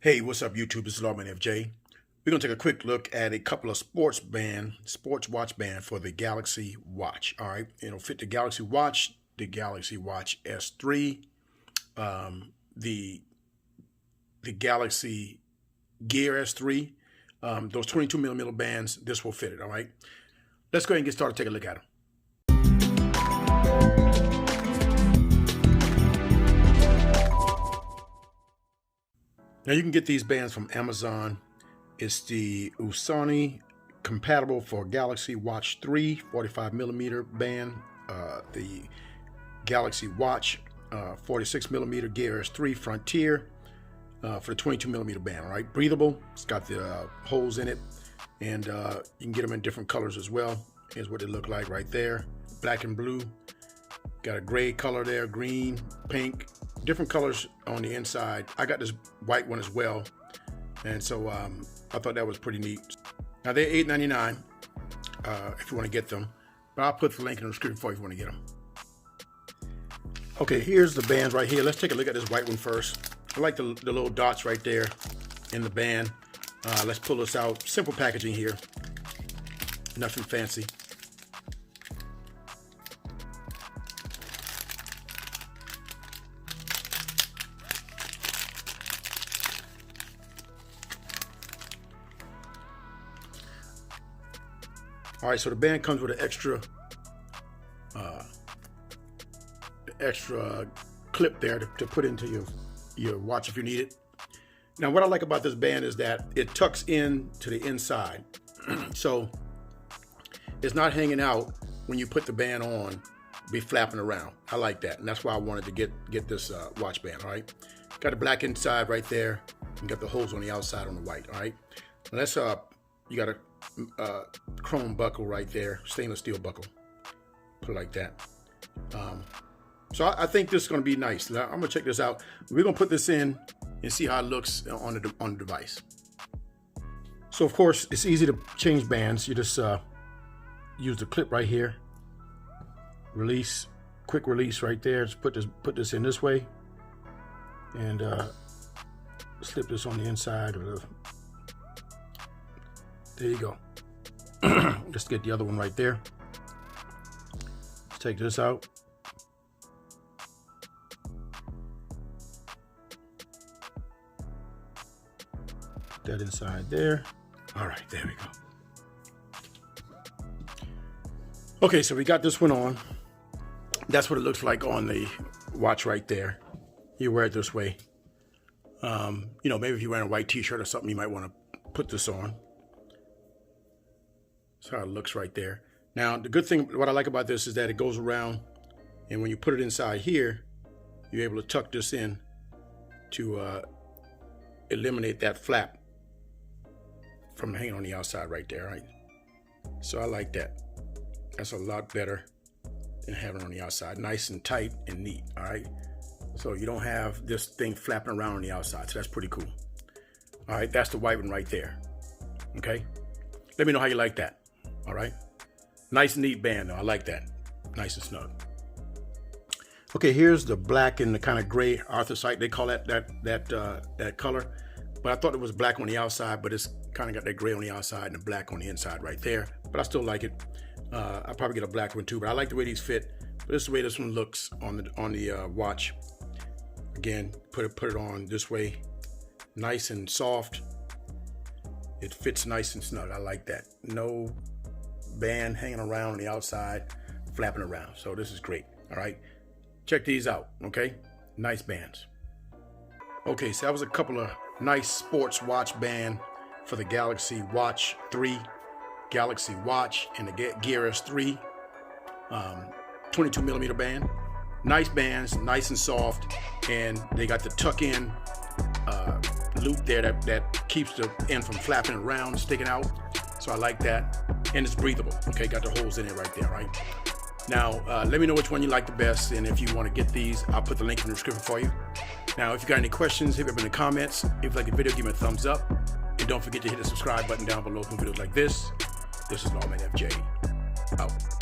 Hey, what's up YouTube? This is Lawman FJ. We're going to take a quick look at a couple of sports watch band for the Galaxy Watch. All right, it'll fit the Galaxy Watch, the Galaxy Watch S3, the Galaxy Gear S3, those 22mm bands. This will fit it. All right, let's go ahead and get started. Take a look at them. Now you can get these bands from Amazon. It's the Easuny compatible for Galaxy Watch 3 45mm band, the Galaxy Watch 46mm Gear S3 Frontier for the 22mm band. All right, breathable. It's got the holes in it, and you can get them in different colors as well. Here's what they look like right there: black and blue. Got a gray color there, green, pink, different colors on the inside. I got this white one as well, and so I thought that was pretty neat. Now they're $8.99 if you want to get them, but I'll put the link in the description for you if you want to get them. Okay, here's the bands right here. Let's take a look at this white one first. I like the little dots right there in the band. Let's pull this out. Simple packaging here, nothing fancy. All right, so the band comes with an extra clip there to put into your watch if you need it. Now, what I like about this band is that it tucks in to the inside, so it's not hanging out when you put the band on, be flapping around. I like that, and that's why I wanted to get this watch band. All right, got the black inside right there, and got the holes on the outside on the white. All right, and that's you got a chrome buckle right there, stainless steel buckle, put it like that. So I think this is going to be nice. Now, I'm going to check this out. We're going to put this in and see how it looks on the device. So of course it's easy to change bands. You just use the clip right here, release, quick release right there. Just put this in this way, and slip this on the inside of the. There you go. Just get the other one right there. Let's take this out. Put that inside there. All right, there we go. Okay, so we got this one on. That's what it looks like on the watch right there. You wear it this way. You know, maybe if you're wearing a white t-shirt or something, you might want to put this on. That's how it looks right there. Now, the good thing, what I like about this is that it goes around, and when you put it inside here, you're able to tuck this in to eliminate that flap from hanging on the outside right there, right? So I like that. That's a lot better than having it on the outside. Nice and tight and neat, all right? So you don't have this thing flapping around on the outside, so that's pretty cool. All right, that's the white one right there, okay? Let me know how you like that. All right, nice and neat band though. I like that, nice and snug. Okay, here's the black and the kind of gray anthracite. They call that color, but I thought it was black on the outside, but it's kind of got that gray on the outside and the black on the inside right there. But I still like it. I'll probably get a black one too, but I like the way these fit. But this is the way this one looks on the watch. Again, put it on this way, nice and soft. It fits nice and snug. I like that. No band hanging around on the outside, flapping around. So this is great. All right, check these out. Okay, nice bands. Okay, so that was a couple of nice sports watch band for the Galaxy Watch 3, Galaxy Watch, and the Gear S3 22mm band. Nice bands, nice and soft, and they got the tuck in loop there that keeps the end from flapping around, sticking out. So I like that, and it's breathable. Okay, got the holes in it right there, right? Now, let me know which one you like the best, and if you want to get these, I'll put the link in the description for you. Now, if you got any questions, hit me up in the comments. If you like the video, give me a thumbs up, and don't forget to hit the subscribe button down below for videos like this. This is Lawman FJ, out.